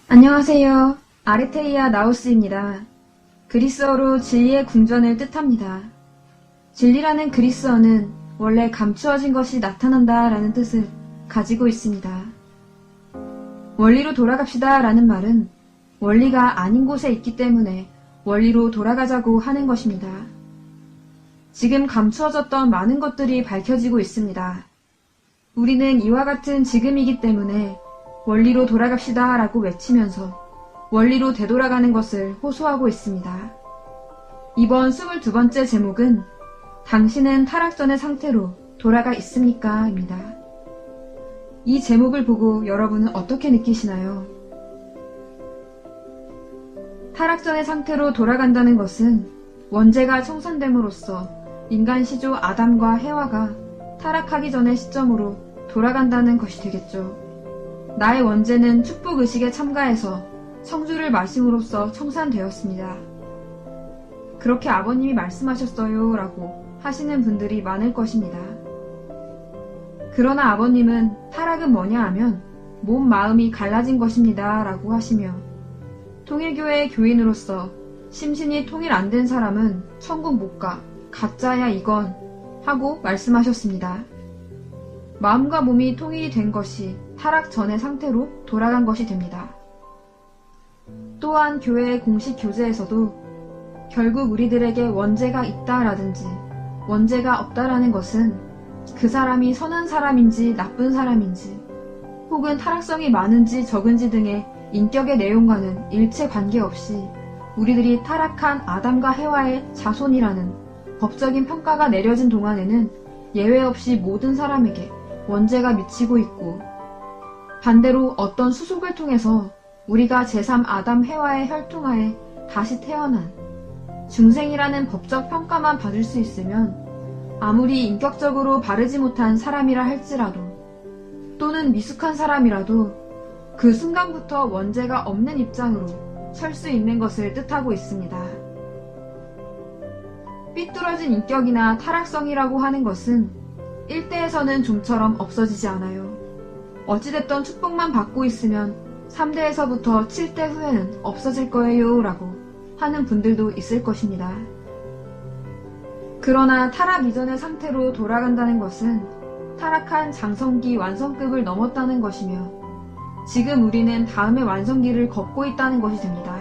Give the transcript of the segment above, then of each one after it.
안녕하세요. 아르테이아 나우스입니다. 그리스어로 진리의 궁전을 뜻합니다. 진리라는 그리스어는 원래 감추어진 것이 나타난다 라는 뜻을 가지고 있습니다. 원리로 돌아갑시다 라는 말은 원리가 아닌 곳에 있기 때문에 원리로 돌아가자고 하는 것입니다. 지금 감추어졌던 많은 것들이 밝혀지고 있습니다. 우리는 이와 같은 지금이기 때문에 원리로 돌아갑시다 라고 외치면서 원리로 되돌아가는 것을 호소하고 있습니다. 이번 22번째 제목은 당신은 타락 전의 상태로 돌아가 있습니까? 입니다. 이 제목을 보고 여러분은 어떻게 느끼시나요? 타락 전의 상태로 돌아간다는 것은 원죄가 청산됨으로써 인간 시조 아담과 해와가 타락하기 전의 시점으로 돌아간다는 것이 되겠죠. 나의 원죄는 축복의식에 참가해서 성주를 마심으로써 청산되었습니다. 그렇게 아버님이 말씀하셨어요 라고 하시는 분들이 많을 것입니다. 그러나 아버님은 타락은 뭐냐 하면 몸 마음이 갈라진 것입니다 라고 하시며 통일교회의 교인으로서 심신이 통일 안 된 사람은 천국 못 가, 가짜야 이건 하고 말씀하셨습니다. 마음과 몸이 통일이 된 것이 타락 전의 상태로 돌아간 것이 됩니다. 또한 교회의 공식 교재에서도 결국 우리들에게 원죄가 있다라든지 원죄가 없다라는 것은 그 사람이 선한 사람인지 나쁜 사람인지 혹은 타락성이 많은지 적은지 등의 인격의 내용과는 일체 관계없이 우리들이 타락한 아담과 해와의 자손이라는 법적인 평가가 내려진 동안에는 예외 없이 모든 사람에게 원죄가 미치고 있고 반대로 어떤 수속을 통해서 우리가 제3 아담 해와의 혈통하에 다시 태어난 중생이라는 법적 평가만 받을 수 있으면 아무리 인격적으로 바르지 못한 사람이라 할지라도 또는 미숙한 사람이라도 그 순간부터 원죄가 없는 입장으로 설 수 있는 것을 뜻하고 있습니다. 삐뚤어진 인격이나 타락성이라고 하는 것은 1대에서는 좀처럼 없어지지 않아요. 어찌됐던 축복만 받고 있으면 3대에서부터 7대 후에는 없어질 거예요 라고 하는 분들도 있을 것입니다. 그러나 타락 이전의 상태로 돌아간다는 것은 타락한 장성기 완성급을 넘었다는 것이며 지금 우리는 다음의 완성기를 걷고 있다는 것이 됩니다.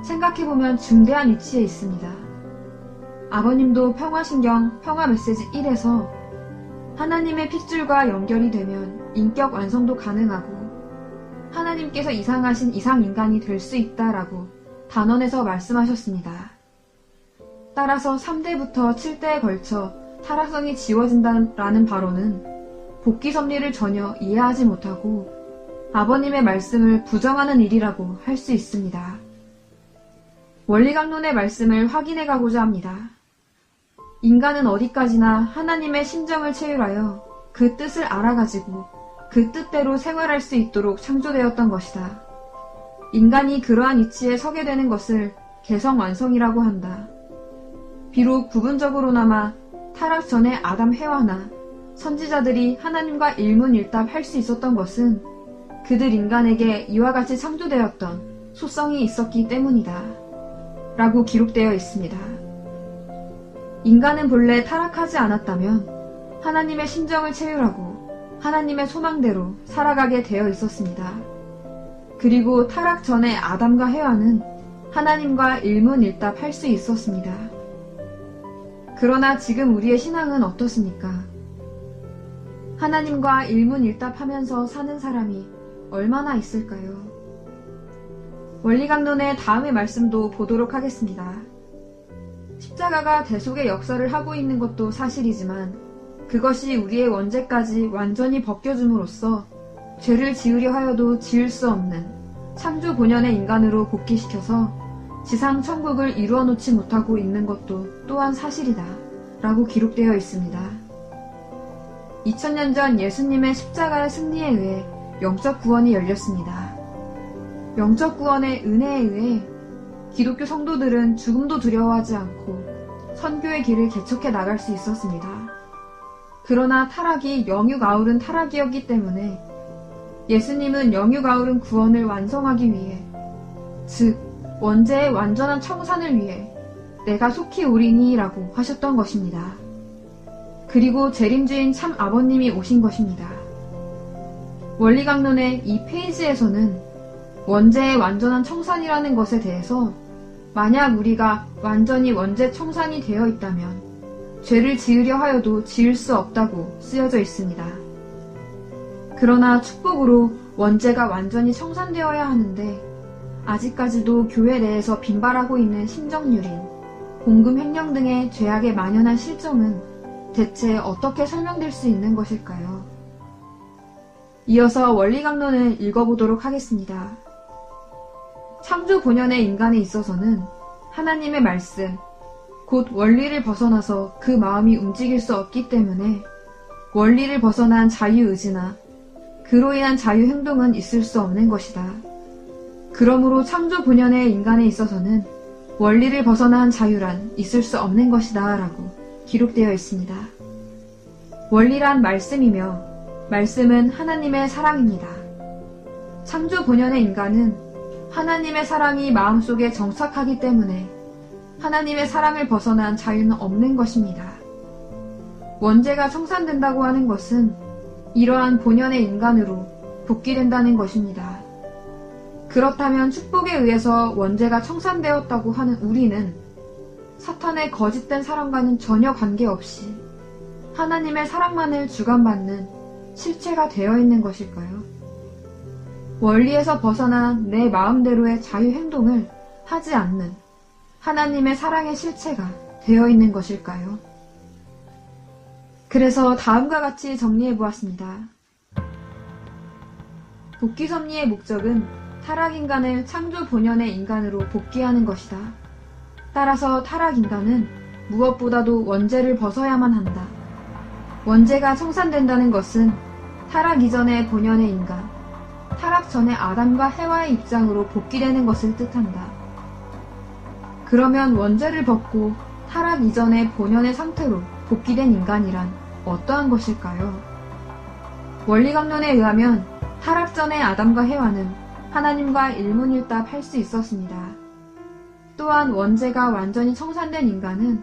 생각해보면 중대한 위치에 있습니다. 아버님도 평화신경 평화메시지 1에서 하나님의 핏줄과 연결이 되면 인격 완성도 가능하고 하나님께서 이상하신 이상인간이 될 수 있다라고 단언해서 말씀하셨습니다. 따라서 3대부터 7대에 걸쳐 타락성이 지워진다라는 바로는 복귀 섭리를 전혀 이해하지 못하고 아버님의 말씀을 부정하는 일이라고 할 수 있습니다. 원리강론의 말씀을 확인해 가고자 합니다. 인간은 어디까지나 하나님의 심정을 체휼하여 그 뜻을 알아가지고 그 뜻대로 생활할 수 있도록 창조되었던 것이다. 인간이 그러한 위치에 서게 되는 것을 개성완성이라고 한다. 비록 부분적으로나마 타락 전에 아담 해와나 선지자들이 하나님과 일문일답 할 수 있었던 것은 그들 인간에게 이와 같이 창조되었던 소성이 있었기 때문이다. 라고 기록되어 있습니다. 인간은 본래 타락하지 않았다면 하나님의 심정을 체휼하고 하나님의 소망대로 살아가게 되어 있었습니다. 그리고 타락 전에 아담과 해와는 하나님과 일문일답 할 수 있었습니다. 그러나 지금 우리의 신앙은 어떻습니까? 하나님과 일문일답하면서 사는 사람이 얼마나 있을까요? 원리강론의 다음의 말씀도 보도록 하겠습니다. 십자가가 대속의 역사를 하고 있는 것도 사실이지만 그것이 우리의 원죄까지 완전히 벗겨줌으로써 죄를 지으려 하여도 지을 수 없는 창조 본연의 인간으로 복귀시켜서 지상 천국을 이루어 놓지 못하고 있는 것도 또한 사실이다 라고 기록되어 있습니다. 2000년 전 예수님의 십자가의 승리에 의해 영적 구원이 열렸습니다. 영적 구원의 은혜에 의해 기독교 성도들은 죽음도 두려워하지 않고 선교의 길을 개척해 나갈 수 있었습니다. 그러나 타락이 영육 아우른 타락이었기 때문에 예수님은 영유가울은 구원을 완성하기 위해, 즉 원죄의 완전한 청산을 위해 내가 속히 오리니 라고 하셨던 것입니다. 그리고 재림주인 참 아버님이 오신 것입니다. 원리강론의 이 페이지에서는 원죄의 완전한 청산이라는 것에 대해서 만약 우리가 완전히 원죄 청산이 되어 있다면 죄를 지으려 하여도 지을 수 없다고 쓰여져 있습니다. 그러나 축복으로 원죄가 완전히 청산되어야 하는데 아직까지도 교회 내에서 빈발하고 있는 심정유린, 공금 횡령 등의 죄악에 만연한 실정은 대체 어떻게 설명될 수 있는 것일까요? 이어서 원리강론을 읽어보도록 하겠습니다. 창조 본연의 인간에 있어서는 하나님의 말씀, 곧 원리를 벗어나서 그 마음이 움직일 수 없기 때문에 원리를 벗어난 자유의지나 그로 인한 자유행동은 있을 수 없는 것이다. 그러므로 창조 본연의 인간에 있어서는 원리를 벗어난 자유란 있을 수 없는 것이다 라고 기록되어 있습니다. 원리란 말씀이며 말씀은 하나님의 사랑입니다. 창조 본연의 인간은 하나님의 사랑이 마음속에 정착하기 때문에 하나님의 사랑을 벗어난 자유는 없는 것입니다. 원죄가 청산된다고 하는 것은 이러한 본연의 인간으로 복귀된다는 것입니다. 그렇다면 축복에 의해서 원죄가 청산되었다고 하는 우리는 사탄의 거짓된 사랑과는 전혀 관계없이 하나님의 사랑만을 주관받는 실체가 되어 있는 것일까요? 원리에서 벗어난 내 마음대로의 자유행동을 하지 않는 하나님의 사랑의 실체가 되어 있는 것일까요? 그래서 다음과 같이 정리해보았습니다. 복귀섭리의 목적은 타락인간을 창조 본연의 인간으로 복귀하는 것이다. 따라서 타락인간은 무엇보다도 원죄를 벗어야만 한다. 원죄가 청산된다는 것은 타락 이전의 본연의 인간, 타락 전의 아담과 해와의 입장으로 복귀되는 것을 뜻한다. 그러면 원죄를 벗고 타락 이전의 본연의 상태로 복귀된 인간이란 어떠한 것일까요? 원리강론에 의하면 타락 전의 아담과 해와는 하나님과 일문일답할 수 있었습니다. 또한 원죄가 완전히 청산된 인간은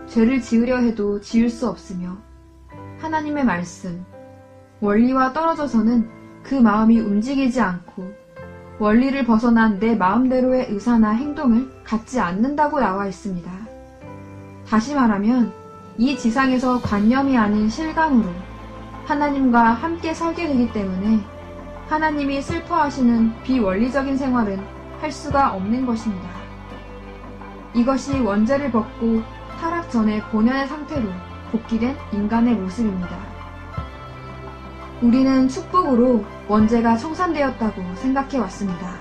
죄를 지으려 해도 지을 수 없으며 하나님의 말씀, 원리와 떨어져서는 그 마음이 움직이지 않고 원리를 벗어난 내 마음대로의 의사나 행동을 갖지 않는다고 나와 있습니다. 다시 말하면 이 지상에서 관념이 아닌 실감으로 하나님과 함께 살게 되기 때문에 하나님이 슬퍼하시는 비원리적인 생활은 할 수가 없는 것입니다. 이것이 원죄를 벗고 타락 전의 본연의 상태로 복귀된 인간의 모습입니다. 우리는 축복으로 원죄가 청산되었다고 생각해 왔습니다.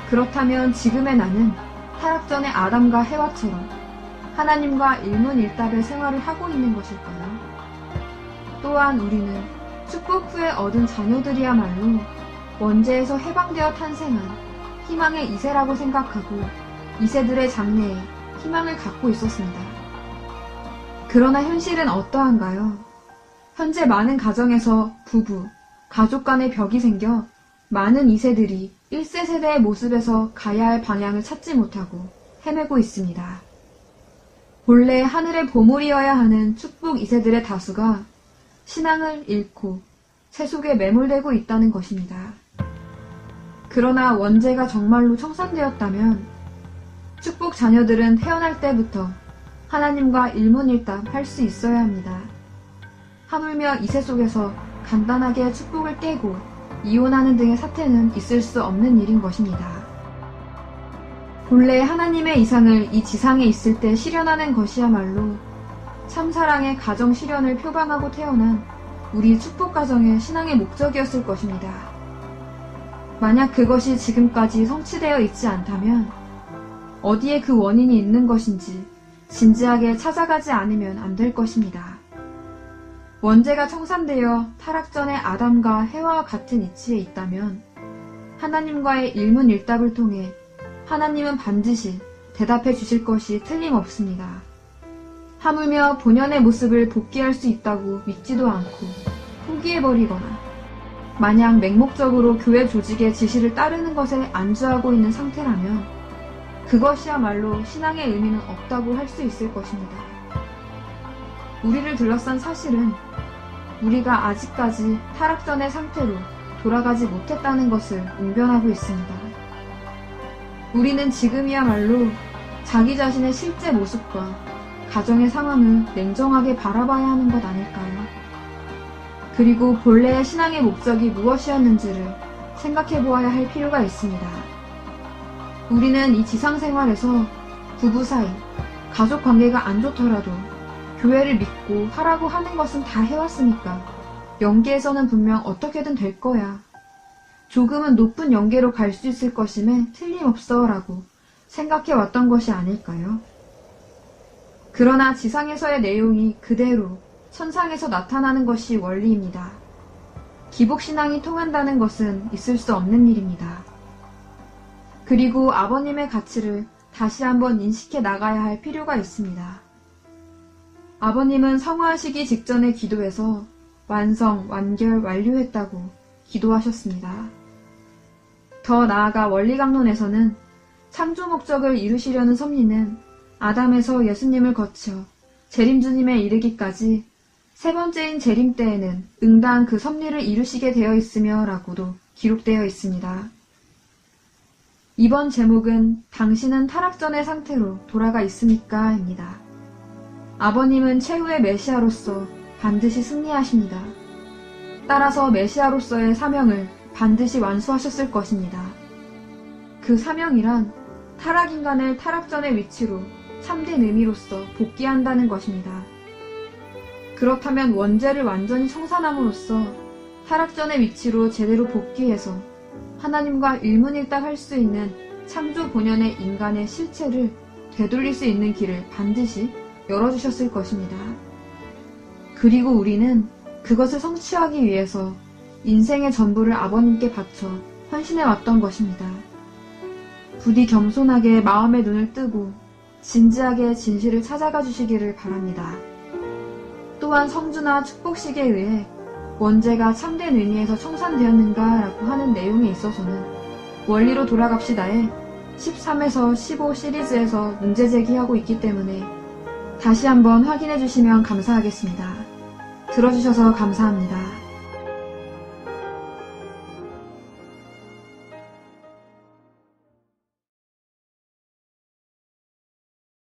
그렇다면 지금의 나는 타락 전의 아담과 해와처럼 하나님과 일문일답의 생활을 하고 있는 것일까요? 또한 우리는 축복 후에 얻은 자녀들이야말로 원죄에서 해방되어 탄생한 희망의 이세라고 생각하고 이세들의 장래에 희망을 갖고 있었습니다. 그러나 현실은 어떠한가요? 현재 많은 가정에서 부부, 가족 간의 벽이 생겨 많은 2세들이 1세 세대의 모습에서 가야 할 방향을 찾지 못하고 헤매고 있습니다. 본래 하늘의 보물이어야 하는 축복 2세들의 다수가 신앙을 잃고 세속에 매몰되고 있다는 것입니다. 그러나 원죄가 정말로 청산되었다면 축복 자녀들은 태어날 때부터 하나님과 일문일답 할 수 있어야 합니다. 하물며 이세 속에서 간단하게 축복을 깨고 이혼하는 등의 사태는 있을 수 없는 일인 것입니다. 본래 하나님의 이상을 이 지상에 있을 때 실현하는 것이야말로 참사랑의 가정 실현을 표방하고 태어난 우리 축복 가정의 신앙의 목적이었을 것입니다. 만약 그것이 지금까지 성취되어 있지 않다면 어디에 그 원인이 있는 것인지 진지하게 찾아가지 않으면 안 될 것입니다. 원죄가 청산되어 타락 전의 아담과 해와와 같은 이치에 있다면 하나님과의 일문일답을 통해 하나님은 반드시 대답해 주실 것이 틀림없습니다. 하물며 본연의 모습을 복귀할 수 있다고 믿지도 않고 포기해버리거나 마냥 맹목적으로 교회 조직의 지시를 따르는 것에 안주하고 있는 상태라면 그것이야말로 신앙의 의미는 없다고 할 수 있을 것입니다. 우리를 둘러싼 사실은 우리가 아직까지 타락전의 상태로 돌아가지 못했다는 것을 웅변하고 있습니다. 우리는 지금이야말로 자기 자신의 실제 모습과 가정의 상황을 냉정하게 바라봐야 하는 것 아닐까요? 그리고 본래의 신앙의 목적이 무엇이었는지를 생각해 보아야 할 필요가 있습니다. 우리는 이 지상 생활에서 부부 사이, 가족 관계가 안 좋더라도 교회를 믿고 하라고 하는 것은 다 해왔으니까 영계에서는 분명 어떻게든 될 거야. 조금은 높은 영계로 갈 수 있을 것임에 틀림없어 라고 생각해 왔던 것이 아닐까요? 그러나 지상에서의 내용이 그대로 천상에서 나타나는 것이 원리입니다. 기복신앙이 통한다는 것은 있을 수 없는 일입니다. 그리고 아버님의 가치를 다시 한번 인식해 나가야 할 필요가 있습니다. 아버님은 성화하시기 직전의 기도에서 완성, 완결, 완료했다고 기도하셨습니다. 더 나아가 원리강론에서는 창조 목적을 이루시려는 섭리는 아담에서 예수님을 거쳐 재림주님에 이르기까지 세 번째인 재림 때에는 응당 그 섭리를 이루시게 되어 있으며 라고도 기록되어 있습니다. 이번 제목은 당신은 타락전의 상태로 돌아가 있습니까? 입니다. 아버님은 최후의 메시아로서 반드시 승리하십니다. 따라서 메시아로서의 사명을 반드시 완수하셨을 것입니다. 그 사명이란 타락인간을 타락전의 위치로 참된 의미로서 복귀한다는 것입니다. 그렇다면 원죄를 완전히 청산함으로써 타락전의 위치로 제대로 복귀해서 하나님과 일문일답할 수 있는 창조 본연의 인간의 실체를 되돌릴 수 있는 길을 반드시 열어주셨을 것입니다. 그리고 우리는 그것을 성취하기 위해서 인생의 전부를 아버님께 바쳐 헌신해 왔던 것입니다. 부디 겸손하게 마음의 눈을 뜨고 진지하게 진실을 찾아가 주시기를 바랍니다. 또한 성주나 축복식에 의해 원죄가 참된 의미에서 청산되었는가 라고 하는 내용에 있어서는 원리로 돌아갑시다에 13에서 15 시리즈에서 문제 제기하고 있기 때문에 다시 한번 확인해 주시면 감사하겠습니다. 들어주셔서 감사합니다.